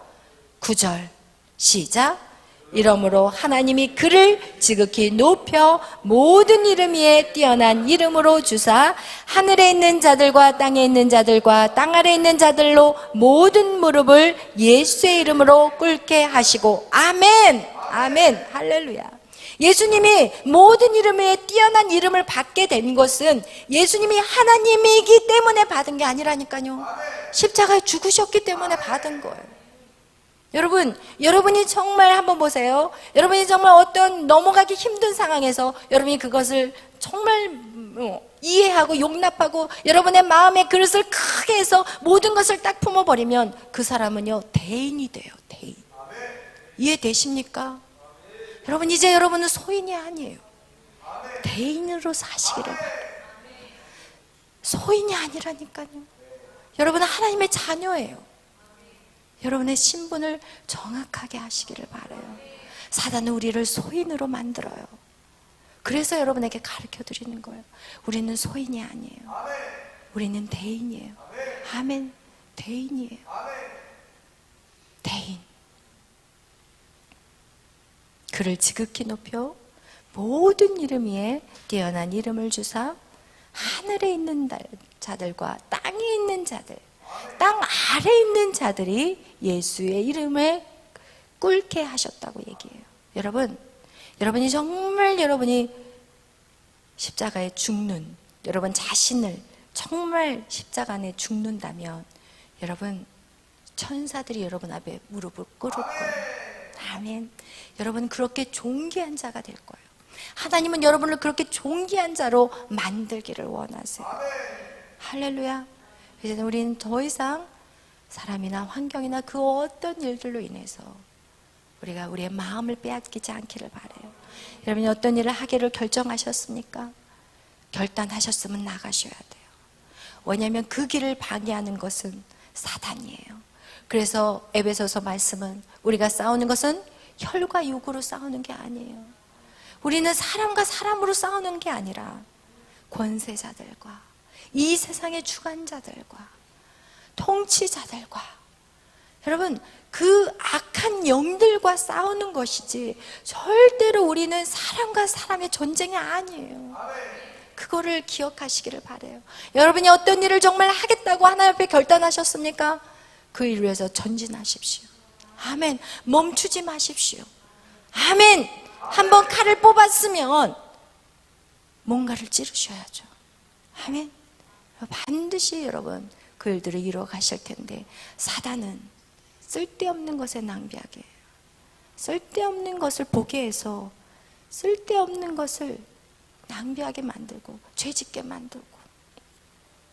9절 시작. 이러므로 하나님이 그를 지극히 높여 모든 이름 위에 뛰어난 이름으로 주사 하늘에 있는 자들과 땅에 있는 자들과 땅 아래에 있는 자들로 모든 무릎을 예수의 이름으로 꿇게 하시고. 아멘. 아멘. 할렐루야. 예수님이 모든 이름 위에 뛰어난 이름을 받게 된 것은 예수님이 하나님이기 때문에 받은 게 아니라니까요. 십자가에 죽으셨기 때문에 받은 거예요. 여러분이 정말 한번 보세요. 여러분이 정말 어떤 넘어가기 힘든 상황에서 여러분이 그것을 정말 이해하고 용납하고 여러분의 마음의 그릇을 크게 해서 모든 것을 딱 품어버리면 그 사람은요, 대인이 돼요. 대인. 이해되십니까? 여러분, 이제 여러분은 소인이 아니에요. 대인으로 사시기를 바랍니다. 소인이 아니라니까요. 여러분은 하나님의 자녀예요. 여러분의 신분을 정확하게 하시기를 바라요. 사단은 우리를 소인으로 만들어요. 그래서 여러분에게 가르쳐 드리는 거예요. 우리는 소인이 아니에요. 우리는 대인이에요. 아멘. 대인이에요. 대인. 그를 지극히 높여 모든 이름 위에 뛰어난 이름을 주사 하늘에 있는 자들과 땅에 있는 자들, 땅 아래에 있는 자들이 예수의 이름에 꿇게 하셨다고 얘기해요. 여러분이 정말 여러분이 십자가에 죽는, 여러분 자신을 정말 십자가 안에 죽는다면 여러분 천사들이 여러분 앞에 무릎을 꿇을 거예요. 아멘. 여러분 그렇게 존귀한 자가 될 거예요. 하나님은 여러분을 그렇게 존귀한 자로 만들기를 원하세요. 할렐루야. 이제 우리는 더 이상 사람이나 환경이나 그 어떤 일들로 인해서 우리가 우리의 마음을 빼앗기지 않기를 바라요. 여러분이 어떤 일을 하기를 결정하셨습니까? 결단하셨으면 나가셔야 돼요. 왜냐하면 그 길을 방해하는 것은 사단이에요. 그래서 에베소서 말씀은 우리가 싸우는 것은 혈과 육으로 싸우는 게 아니에요. 우리는 사람과 사람으로 싸우는 게 아니라 권세자들과 이 세상의 주관자들과 통치자들과 여러분 그 악한 영들과 싸우는 것이지 절대로 우리는 사람과 사람의 전쟁이 아니에요. 그거를 기억하시기를 바라요. 여러분이 어떤 일을 정말 하겠다고 하나님 앞에 결단하셨습니까? 그 일을 위해서 전진하십시오. 아멘. 멈추지 마십시오. 아멘. 한번 칼을 뽑았으면 뭔가를 찌르셔야죠. 아멘. 반드시 여러분 그 일들을 이루어 가실 텐데 사단은 쓸데없는 것에 낭비하게 해요. 쓸데없는 것을 보게 해서 쓸데없는 것을 낭비하게 만들고 죄짓게 만들고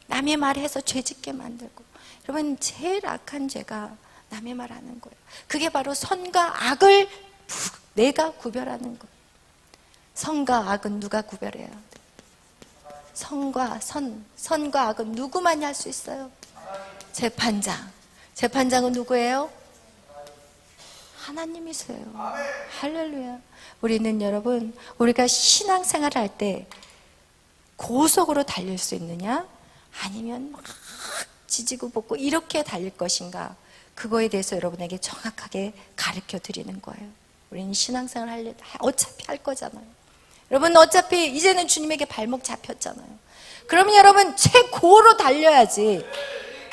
남의 말해서 죄짓게 만들고. 여러분 제일 악한 죄가 남의 말하는 거예요. 그게 바로 선과 악을 내가 구별하는 거예요. 선과 악은 누가 구별해야 돼? 선과 악은 누구만이 할 수 있어요? 재판장은 누구예요? 하나님이세요. 할렐루야. 우리는 여러분 우리가 신앙생활을 할 때 고속으로 달릴 수 있느냐 아니면 막 지지고 볶고 이렇게 달릴 것인가, 그거에 대해서 여러분에게 정확하게 가르쳐 드리는 거예요. 우리는 신앙생활 어차피 할 거잖아요. 여러분 어차피 이제는 주님에게 발목 잡혔잖아요. 그러면 여러분 최고로 달려야지.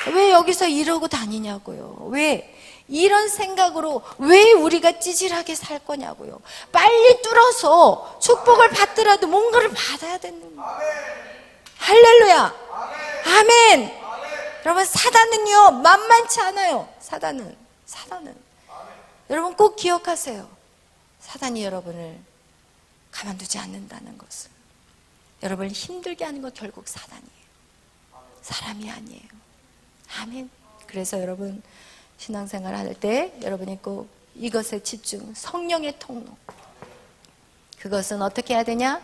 왜 여기서 이러고 다니냐고요. 왜? 이런 생각으로 왜 우리가 찌질하게 살 거냐고요. 빨리 뚫어서 축복을 받더라도 뭔가를 받아야 되는 거예요. 할렐루야. 아멘. 여러분, 사단은요 만만치 않아요. 사단은 여러분 꼭 기억하세요. 사단이 여러분을 가만두지 않는다는 것을. 여러분을 힘들게 하는 건 결국 사단이에요. 사람이 아니에요. 아멘. 그래서 여러분 신앙생활 할 때 여러분이 꼭 이것에 집중. 성령의 통로. 그것은 어떻게 해야 되냐?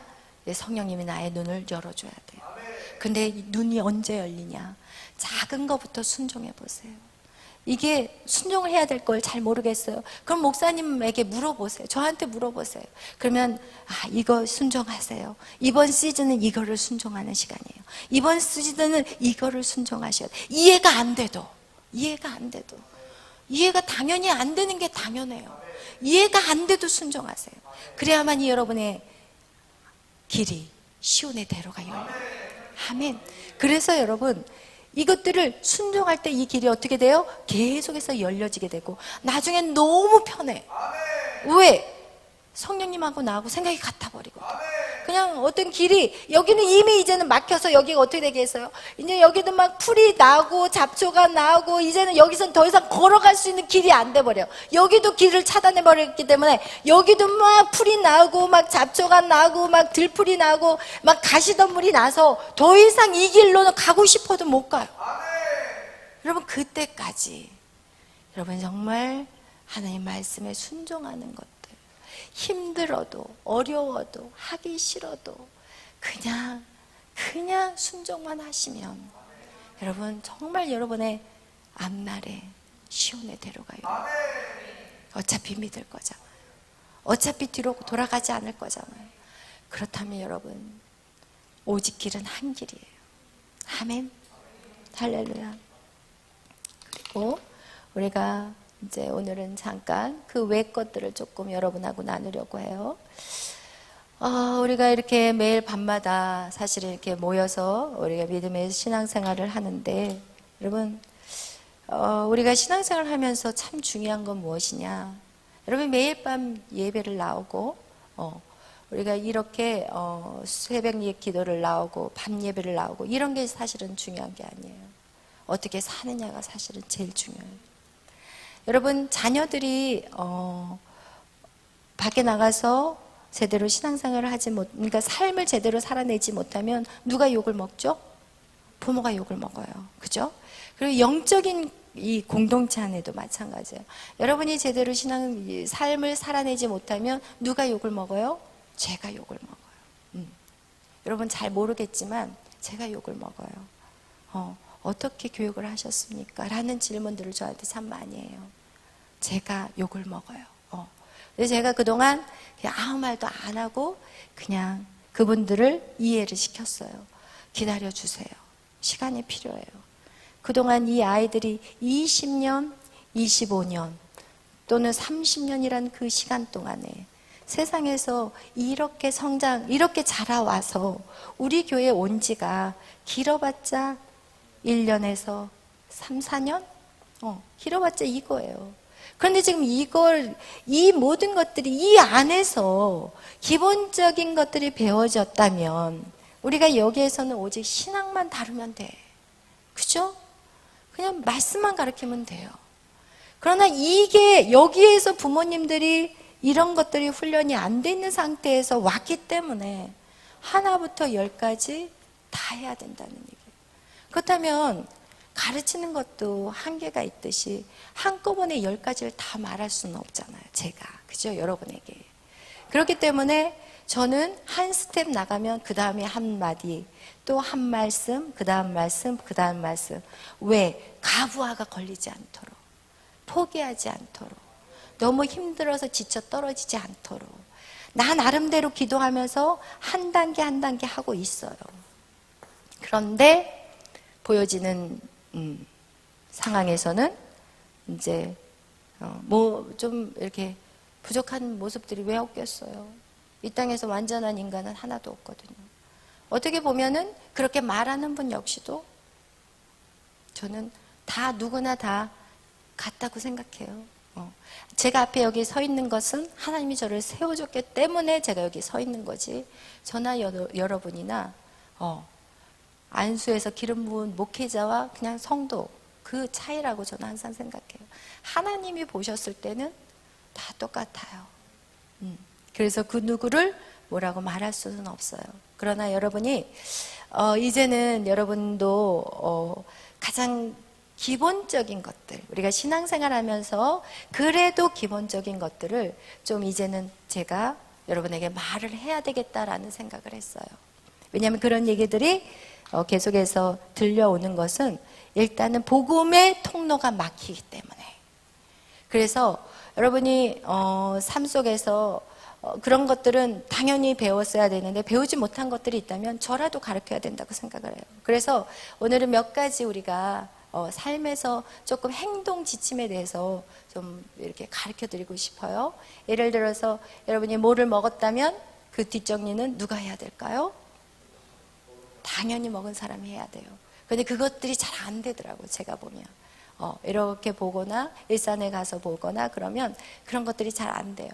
성령님이 나의 눈을 열어줘야 돼요. 근데 눈이 언제 열리냐? 작은 것부터 순종해 보세요. 이게 순종을 해야 될 걸 잘 모르겠어요. 그럼 목사님에게 물어보세요. 저한테 물어보세요. 그러면 이거 순종하세요. 이번 시즌은 이거를 순종하는 시간이에요. 이번 시즌은 이거를 순종하셔야 돼요. 이해가 안 돼도 이해가 당연히 안 되는 게 당연해요. 이해가 안 돼도 순종하세요. 그래야만이 여러분의 길이 시온의 대로가 열려요. 아멘. 그래서 여러분 이것들을 순종할 때 이 길이 어떻게 돼요? 계속해서 열려지게 되고 나중엔 너무 편해. 왜? 성령님하고 나하고 생각이 같아버리거든. 그냥 어떤 길이 여기는 이미 이제는 막혀서 여기가 어떻게 되겠어요? 이제 여기도 막 풀이 나고 잡초가 나고 이제는 여기선 더 이상 걸어갈 수 있는 길이 안 돼버려. 여기도 길을 차단해 버렸기 때문에 여기도 막 풀이 나고 막 잡초가 나고 막 들풀이 나고 막 가시덤불이 나서 더 이상 이 길로는 가고 싶어도 못 가요. 여러분 그때까지 여러분 정말 하나님 말씀에 순종하는 것들, 힘들어도 어려워도 하기 싫어도 그냥 순종만 하시면 여러분 정말 여러분의 앞날에 시온의 대로가 열려요. 어차피 믿을 거잖아요. 어차피 뒤로 돌아가지 않을 거잖아요. 그렇다면 여러분 오직 길은 한 길이에요. 아멘. 할렐루야. 그리고 우리가 이제 오늘은 잠깐 그 외 것들을 조금 여러분하고 나누려고 해요. 우리가 이렇게 매일 밤마다 사실 이렇게 모여서 우리가 믿음의 신앙생활을 하는데 여러분 우리가 신앙생활을 하면서 참 중요한 건 무엇이냐? 여러분 매일 밤 예배를 나오고 우리가 이렇게 새벽 기도를 나오고 밤 예배를 나오고 이런 게 사실은 중요한 게 아니에요. 어떻게 사느냐가 사실은 제일 중요해요. 여러분 자녀들이 밖에 나가서 제대로 신앙생활을 그러니까 삶을 제대로 살아내지 못하면 누가 욕을 먹죠? 부모가 욕을 먹어요. 그죠? 그리고 영적인 이 공동체 안에도 마찬가지예요. 여러분이 제대로 삶을 살아내지 못하면 누가 욕을 먹어요? 제가 욕을 먹어요. 여러분 잘 모르겠지만 제가 욕을 먹어요. 어떻게 교육을 하셨습니까? 라는 질문들을 저한테 참 많이 해요. 제가 욕을 먹어요. 그래서 제가 그동안 그냥 아무 말도 안 하고 그냥 그분들을 이해를 시켰어요. 기다려주세요. 시간이 필요해요. 그동안 이 아이들이 20년, 25년 또는 30년이란 그 시간 동안에 세상에서 이렇게 이렇게 자라와서 우리 교회에 온 지가 길어봤자 1년에서 3, 4년? 길어봤자 이거예요. 그런데 지금 이 모든 것들이 이 안에서 기본적인 것들이 배워졌다면 우리가 여기에서는 오직 신앙만 다루면 돼. 그죠? 그냥 말씀만 가르치면 돼요. 그러나 이게 여기에서 부모님들이 이런 것들이 훈련이 안 돼 있는 상태에서 왔기 때문에 하나부터 열까지 다 해야 된다는 얘기예요. 그렇다면 가르치는 것도 한계가 있듯이 한꺼번에 10가지를 다 말할 수는 없잖아요. 제가. 그죠? 여러분에게. 그렇기 때문에 저는 한 스텝 나가면 그 다음에 한 마디, 또 한 말씀, 그 다음 말씀, 그 다음 말씀. 왜? 가부화가 걸리지 않도록, 포기하지 않도록, 너무 힘들어서 지쳐 떨어지지 않도록 나 나름대로 기도하면서 한 단계 한 단계 하고 있어요. 그런데 보여지는 상황에서는 이제 뭐 좀 이렇게 부족한 모습들이 왜 없겠어요? 이 땅에서 완전한 인간은 하나도 없거든요. 어떻게 보면은 그렇게 말하는 분 역시도 저는 다 누구나 다 같다고 생각해요. 제가 앞에 여기 서 있는 것은 하나님이 저를 세워줬기 때문에 제가 여기 서 있는 거지, 저나 여러분이나 안수에서 기름 부은 목회자와 그냥 성도, 그 차이라고 저는 항상 생각해요. 하나님이 보셨을 때는 다 똑같아요. 그래서 그 누구를 뭐라고 말할 수는 없어요. 그러나 여러분이 이제는 여러분도 가장 기본적인 것들, 우리가 신앙생활 하면서 그래도 기본적인 것들을 좀 이제는 제가 여러분에게 말을 해야 되겠다라는 생각을 했어요. 왜냐하면 그런 얘기들이 계속해서 들려오는 것은 일단은 복음의 통로가 막히기 때문에. 그래서 여러분이 삶 속에서 그런 것들은 당연히 배웠어야 되는데 배우지 못한 것들이 있다면 저라도 가르쳐야 된다고 생각을 해요. 그래서 오늘은 몇 가지 우리가 삶에서 조금 행동 지침에 대해서 좀 이렇게 가르쳐 드리고 싶어요. 예를 들어서 여러분이 뭐를 먹었다면 그 뒷정리는 누가 해야 될까요? 당연히 먹은 사람이 해야 돼요. 근데 그것들이 잘 안 되더라고요, 제가 보면. 이렇게 보거나 일산에 가서 보거나 그러면 그런 것들이 잘 안 돼요.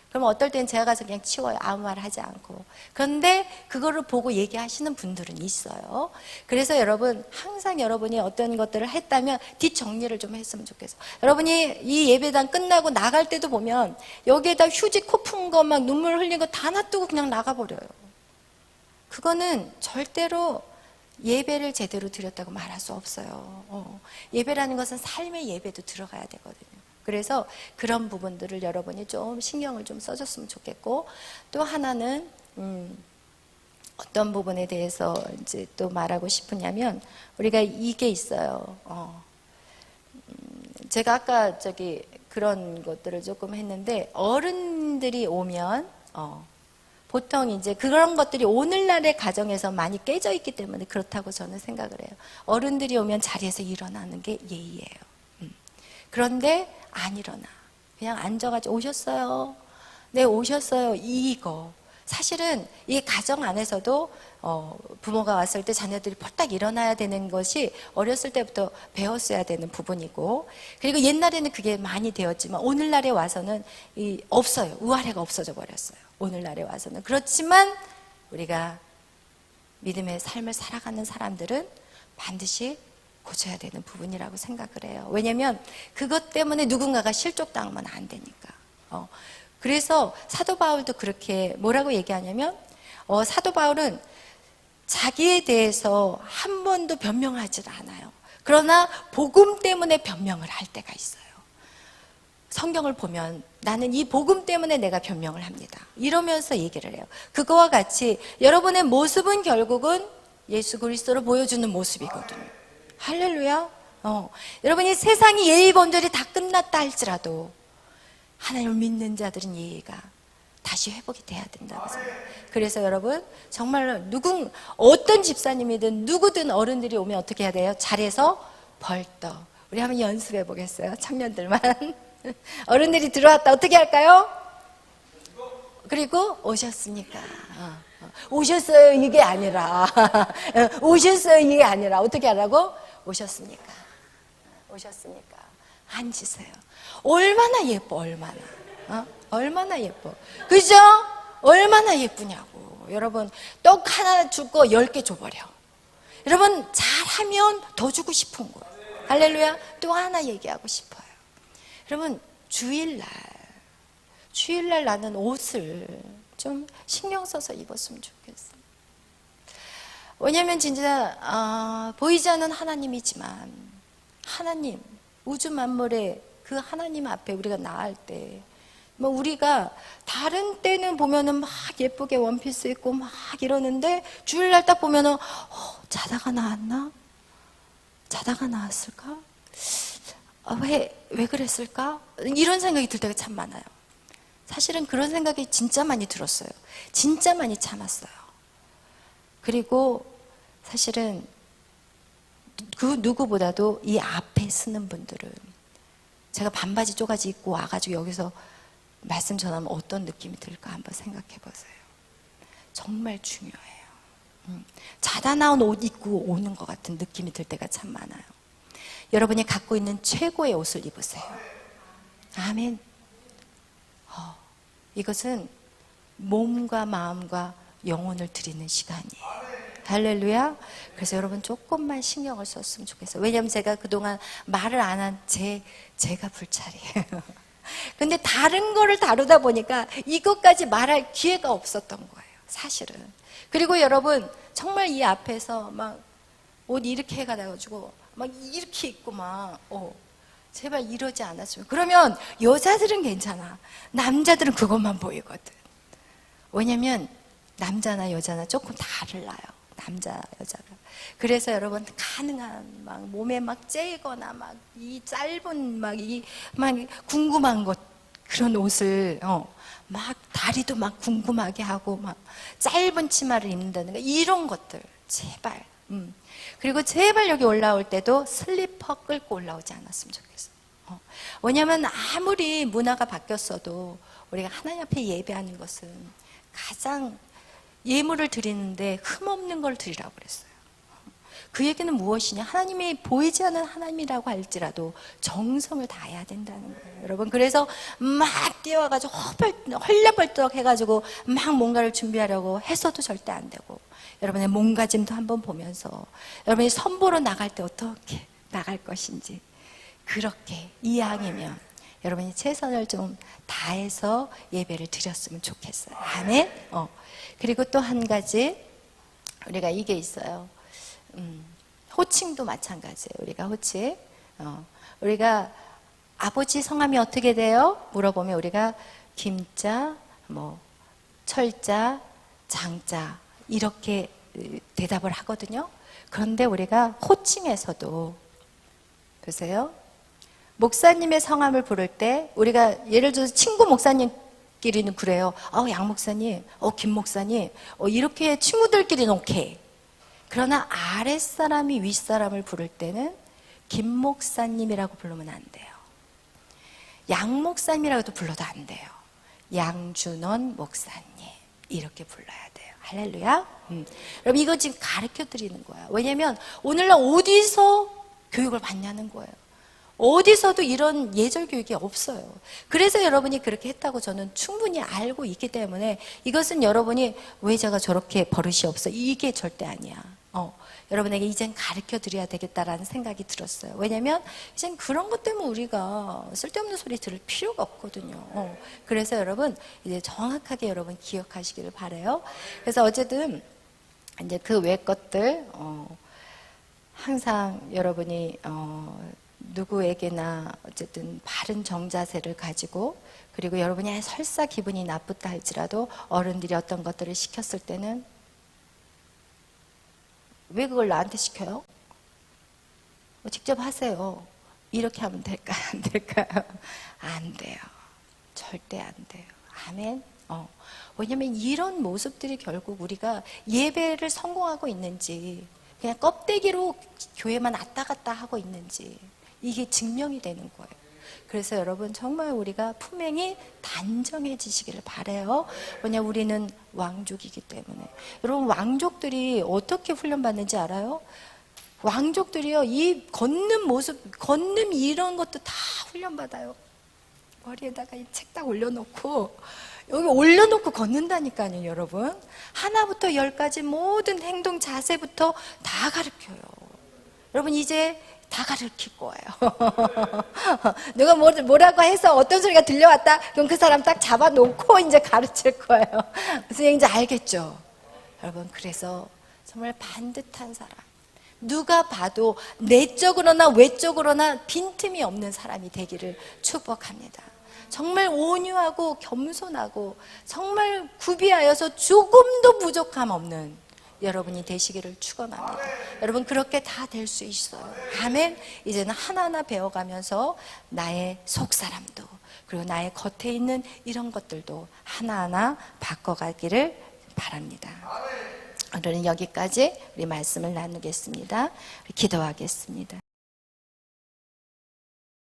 그럼 어떨 땐 제가 가서 그냥 치워요. 아무 말 하지 않고. 그런데 그거를 보고 얘기하시는 분들은 있어요. 그래서 여러분, 항상 여러분이 어떤 것들을 했다면 뒷정리를 좀 했으면 좋겠어요. 여러분이 이 예배당 끝나고 나갈 때도 보면 여기에다 휴지 코 푼 거 막 눈물 흘린 거 다 놔두고 그냥 나가버려요. 그거는 절대로 예배를 제대로 드렸다고 말할 수 없어요. 예배라는 것은 삶의 예배도 들어가야 되거든요. 그래서 그런 부분들을 여러분이 좀 신경을 좀 써줬으면 좋겠고, 또 하나는 어떤 부분에 대해서 이제 또 말하고 싶으냐면, 우리가 이게 있어요. 제가 아까 그런 것들을 조금 했는데, 어른들이 오면 보통 이제 그런 것들이 오늘날의 가정에서 많이 깨져 있기 때문에 그렇다고 저는 생각을 해요. 어른들이 오면 자리에서 일어나는 게 예의예요. 그런데 안 일어나. 그냥 앉아가지고 오셨어요. 네, 오셨어요. 이거. 사실은 이 가정 안에서도 부모가 왔을 때 자녀들이 펄딱 일어나야 되는 것이 어렸을 때부터 배웠어야 되는 부분이고, 그리고 옛날에는 그게 많이 되었지만 오늘날에 와서는 없어요. 우아래가 없어져 버렸어요. 오늘날에 와서는. 그렇지만 우리가 믿음의 삶을 살아가는 사람들은 반드시 고쳐야 되는 부분이라고 생각을 해요. 왜냐하면 그것 때문에 누군가가 실족당하면 안 되니까. 그래서 사도 바울도 그렇게 뭐라고 얘기하냐면, 사도 바울은 자기에 대해서 한 번도 변명하지 않아요. 그러나 복음 때문에 변명을 할 때가 있어요. 성경을 보면 나는 이 복음 때문에 내가 변명을 합니다. 이러면서 얘기를 해요. 그거와 같이 여러분의 모습은 결국은 예수 그리스도를 보여주는 모습이거든요. 할렐루야. 여러분이 세상이 예의 범절이 다 끝났다 할지라도 하나님을 믿는 자들은 예의가 다시 회복이 돼야 된다고 생각해요. 그래서 여러분, 정말로 어떤 집사님이든 누구든 어른들이 오면 어떻게 해야 돼요? 자리에서 벌떡. 우리 한번 연습해 보겠어요, 청년들만. 어른들이 들어왔다, 어떻게 할까요? 그리고 오셨습니까? 오셨어요, 이게 아니라. 오셨어요, 이게 아니라. 어떻게 하라고? 오셨습니까? 오셨습니까? 앉으세요. 얼마나 예뻐, 얼마나. 얼마나 예뻐. 그죠? 얼마나 예쁘냐고. 여러분, 떡 하나 주고 10개 줘버려. 여러분, 잘하면 더 주고 싶은 거예요. 할렐루야. 또 하나 얘기하고 싶어요. 여러분, 주일날 나는 옷을 좀 신경 써서 입었으면 좋겠어요. 왜냐면 진짜 보이지 않는 하나님이지만 하나님, 우주 만물의 그 하나님 앞에 우리가 나갈 때, 뭐 우리가 다른 때는 보면은 막 예쁘게 원피스 입고 막 이러는데 주일날 딱 보면은 자다가 나왔나? 자다가 나왔을까? 왜 그랬을까? 이런 생각이 들 때가 참 많아요. 사실은 그런 생각이 진짜 많이 들었어요. 진짜 많이 참았어요. 그리고 사실은 그 누구보다도 이 앞에 서는 분들은, 제가 반바지 쪼가지 입고 와가지고 여기서 말씀 전하면 어떤 느낌이 들까 한번 생각해 보세요. 정말 중요해요. 자다 나온 옷 입고 오는 것 같은 느낌이 들 때가 참 많아요. 여러분이 갖고 있는 최고의 옷을 입으세요. 아멘. 이것은 몸과 마음과 영혼을 드리는 시간이에요. 할렐루야. 그래서 여러분 조금만 신경을 썼으면 좋겠어요. 왜냐하면 제가 그동안 말을 안 한 제가 불찰이에요. 근데 다른 거를 다루다 보니까 이것까지 말할 기회가 없었던 거예요, 사실은. 그리고 여러분 정말 이 앞에서 막 옷 이렇게 해가지고 막 이렇게 입고 막 제발 이러지 않았으면. 그러면 여자들은 괜찮아. 남자들은 그것만 보이거든. 왜냐면 남자나 여자나 조금 달라요. 남자, 여자가. 그래서 여러분 가능한 막 몸에 막 째거나 막 이 짧은 막 궁금한 것 그런 옷을 막 다리도 막 궁금하게 하고 막 짧은 치마를 입는다든가 이런 것들 제발. 그리고 제발 여기 올라올 때도 슬리퍼 끌고 올라오지 않았으면 좋겠어요. 왜냐하면 아무리 문화가 바뀌었어도 우리가 하나님 앞에 예배하는 것은 가장 예물을 드리는데 흠없는 걸 드리라고 그랬어요. 그 얘기는 무엇이냐? 하나님이 보이지 않는 하나님이라고 할지라도 정성을 다해야 된다는 거예요, 여러분. 그래서 막 뛰어와가지고 헐레벌떡 해가지고 막 뭔가를 준비하려고 해서도 절대 안 되고, 여러분의 몸가짐도 한번 보면서 여러분이 선보러 나갈 때 어떻게 나갈 것인지 그렇게 이왕이면 여러분이 최선을 좀 다해서 예배를 드렸으면 좋겠어요. 아멘. 그리고 또 한 가지 우리가 이게 있어요. 호칭도 마찬가지예요. 우리가 호칭. 우리가 아버지 성함이 어떻게 돼요? 물어보면 우리가 김자, 철자, 장자 이렇게 대답을 하거든요. 그런데 우리가 호칭에서도 보세요. 목사님의 성함을 부를 때 우리가 예를 들어서 친구 목사님끼리는 그래요. 양 목사님, 김 목사님, 이렇게 친구들끼리는 오케이. 그러나 아랫사람이 윗사람을 부를 때는 김 목사님이라고 부르면 안 돼요. 양 목사님이라고도 불러도 안 돼요. 양준원 목사님 이렇게 불러야 돼요. 할렐루야. 여러분 이거 지금 가르쳐 드리는 거예요. 왜냐하면 오늘날 어디서 교육을 받냐는 거예요. 어디서도 이런 예절 교육이 없어요. 그래서 여러분이 그렇게 했다고 저는 충분히 알고 있기 때문에 이것은 여러분이 왜 제가 저렇게 버릇이 없어? 이게 절대 아니야. 여러분에게 이젠 가르쳐 드려야 되겠다라는 생각이 들었어요. 왜냐면 이젠 그런 것 때문에 우리가 쓸데없는 소리 들을 필요가 없거든요. 그래서 여러분 이제 정확하게 여러분 기억하시기를 바라요. 그래서 어쨌든 이제 그 외 것들 항상 여러분이 누구에게나 어쨌든 바른 정자세를 가지고, 그리고 여러분이 설사 기분이 나쁘다 할지라도 어른들이 어떤 것들을 시켰을 때는 왜 그걸 나한테 시켜요? 직접 하세요. 이렇게 하면 될까요? 안 될까요? 안 돼요. 절대 안 돼요. 아멘. 왜냐면 이런 모습들이 결국 우리가 예배를 성공하고 있는지 그냥 껍데기로 교회만 왔다 갔다 하고 있는지 이게 증명이 되는 거예요. 그래서 여러분 정말 우리가 품행이 단정해지시기를 바라요. 왜냐하면 우리는 왕족이기 때문에. 여러분 왕족들이 어떻게 훈련받는지 알아요? 왕족들이요 이 걷는 모습, 걷는 이런 것도 다 훈련받아요. 머리에다가 이 책 딱 올려놓고 여기 올려놓고 걷는다니까요. 여러분 하나부터 10까지 모든 행동 자세부터 다 가르쳐요. 여러분 이제 다 가르칠 거예요. 누가 뭐라고 해서 어떤 소리가 들려왔다 그럼 그 사람 딱 잡아놓고 이제 가르칠 거예요. 무슨 얘기인지 알겠죠? 여러분 그래서 정말 반듯한 사람, 누가 봐도 내적으로나 외적으로나 빈틈이 없는 사람이 되기를 축복합니다. 정말 온유하고 겸손하고 정말 구비하여서 조금도 부족함 없는 여러분이 되시기를 축원합니다. 여러분 그렇게 다 될 수 있어요. 아멘. 이제는 하나하나 배워가면서 나의 속사람도 그리고 나의 겉에 있는 이런 것들도 하나하나 바꿔가기를 바랍니다. 오늘은 여기까지 우리 말씀을 나누겠습니다. 기도하겠습니다.